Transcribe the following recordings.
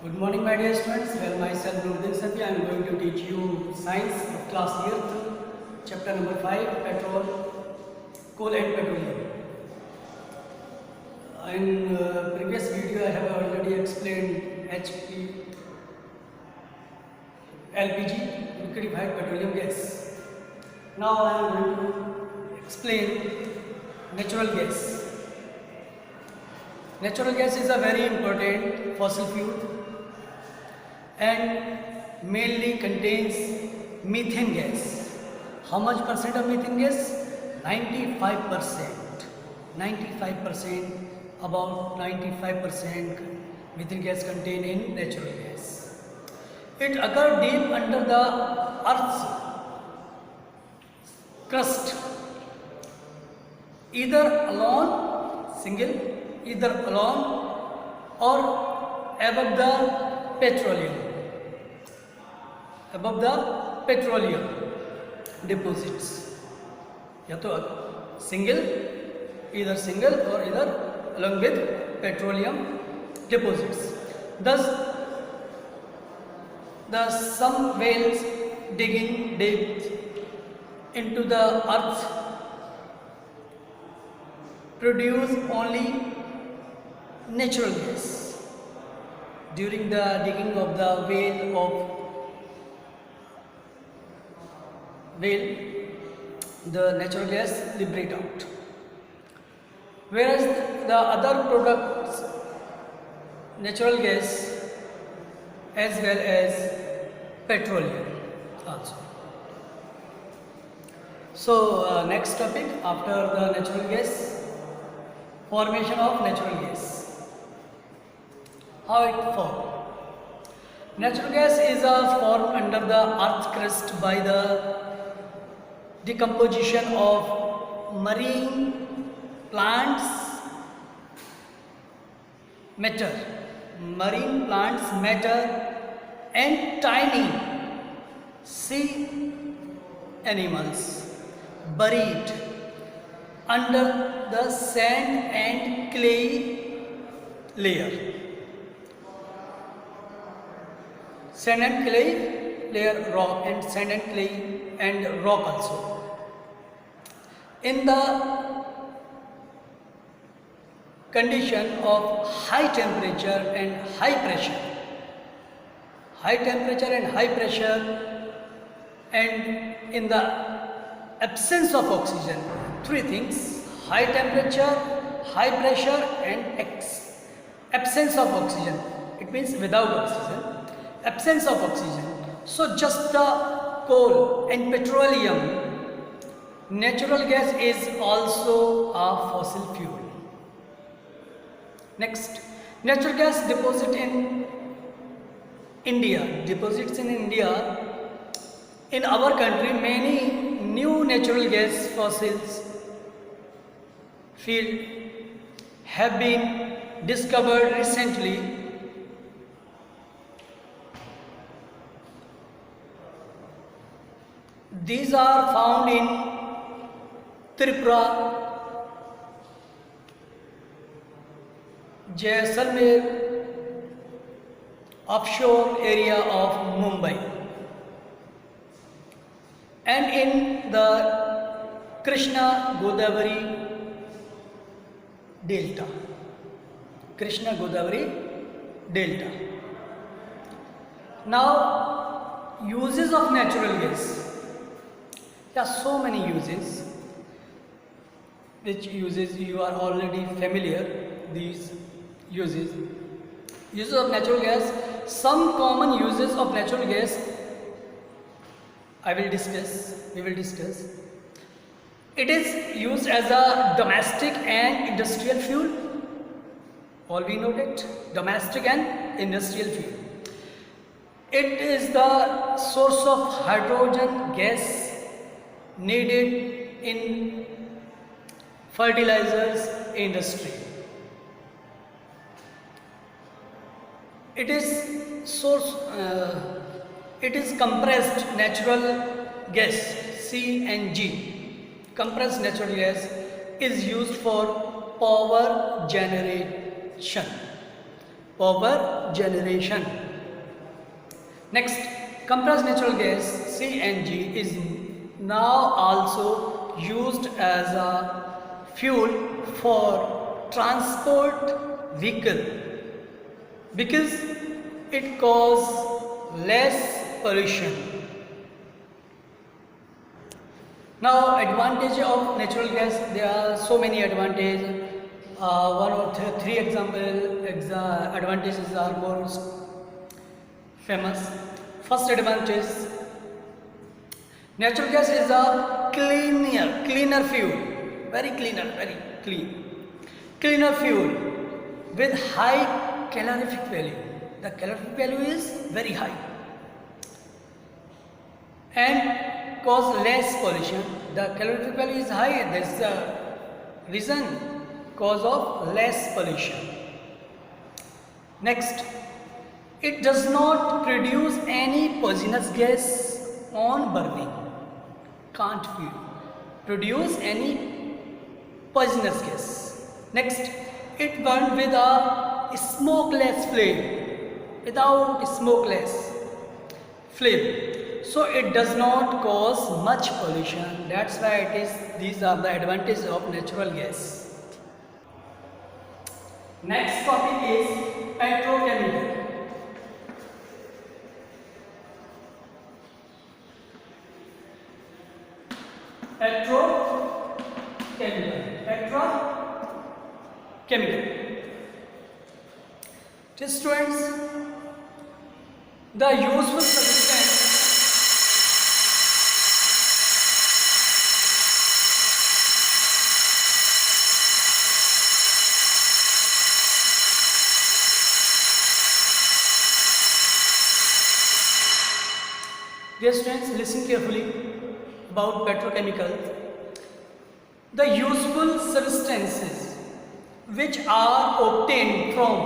Good morning, my dear students. Well, myself Nurdin Safi. I am going to teach you science of class 8th, chapter number 5, petrol, coal and petroleum. In previous video, I have already explained HP, LPG, liquefied petroleum gas. Now I am going to explain natural gas. Natural gas is a very important fossil fuel and mainly contains methane gas. How much percent of methane gas? 95%. 95%, about 95% methane gas contained in natural gas. It occurs deep under the earth's crust, either alone, single, either alone or above the petroleum. Above the petroleum deposits, या तो single, either single or either along with petroleum deposits. Thus, some wells digging deep into the earth produce only natural gas. During the digging of the well, the natural gas liberate out, whereas the other products, natural gas as well as petroleum also. So next topic after the natural gas, formation of natural gas. How it formed? Natural gas is formed under the earth's crust by the decomposition of marine plants matter, and tiny sea animals buried under the sand and clay layer. Sand and clay layer, rock, and sand and clay and rock also. In the condition of high temperature and high pressure, and in the absence of oxygen, three things: high temperature, high pressure, and absence of oxygen. It means without oxygen, absence of oxygen. So just the coal and petroleum, natural gas is also a fossil fuel. Next, natural gas deposits in India. In our country, many new natural gas fossils field have been discovered recently. These are found in Tripura, Jaisalmer, offshore area of Mumbai, and in the Krishna Godavari Delta. Now, uses of natural gas. There are so many uses, which uses you are already familiar. These uses of natural gas. Some common uses of natural gas we will discuss. It is used as a domestic and industrial fuel. All we know that domestic and industrial fuel. It is the source of hydrogen gas needed in fertilizers industry. It is compressed natural gas, CNG. Compressed natural gas is used for power generation. power generation. Next, compressed natural gas CNG is now also used as a fuel for transport vehicle because it causes less pollution. Now, advantage of natural gas, there are so many advantages. One or three advantages are most famous. First advantage, natural gas is a cleaner fuel, very cleaner fuel with high calorific value. The calorific value is very high and cause less pollution. The calorific value is high, that's the reason, cause of less pollution. Next, it does not produce any poisonous gas on burning. Can't produce any poisonous gas. Next, it burns with a smokeless flame, without smokeless flame. So it does not cause much pollution. That's why these are the advantages of natural gas. Next topic is petrochemical. Petrochemical. Students, the useful substance Dear students, listen carefully about petrochemicals. The useful substances which are obtained from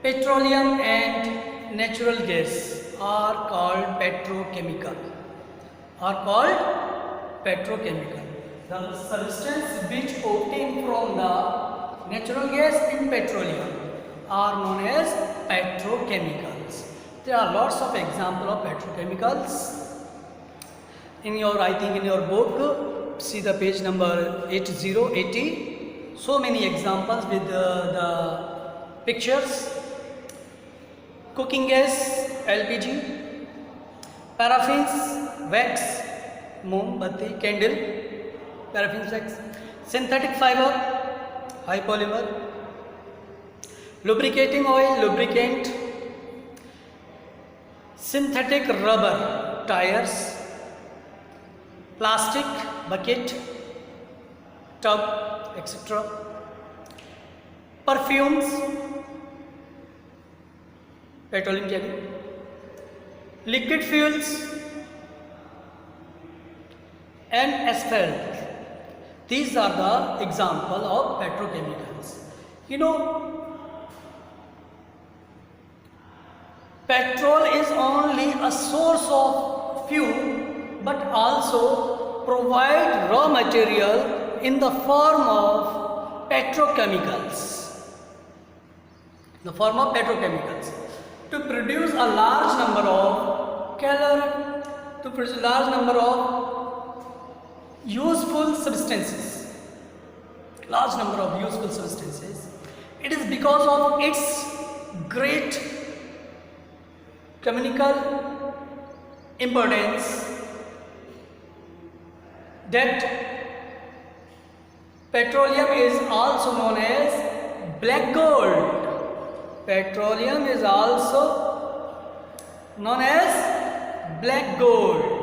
petroleum and natural gas are called petrochemical. The substances which obtained from the natural gas and petroleum are known as petrochemicals. There are lots of examples of petrochemicals. In your book, see the page number 80. So many examples with the pictures. Cooking gas, LPG, paraffins, wax, mombatti, candle, paraffin wax, synthetic fiber, high polymer, lubricating oil, lubricant, synthetic rubber, tires, plastic, bucket, tub, etc. Perfumes, petroleum jelly, liquid fuels, and asphalt. These are the examples of petrochemicals. Petrol is only a source of fuel, but also provide raw material in the form of petrochemicals. To produce a large number of useful substances. It is because of its great chemical importance that petroleum is also known as black gold. Petroleum is also known as black gold.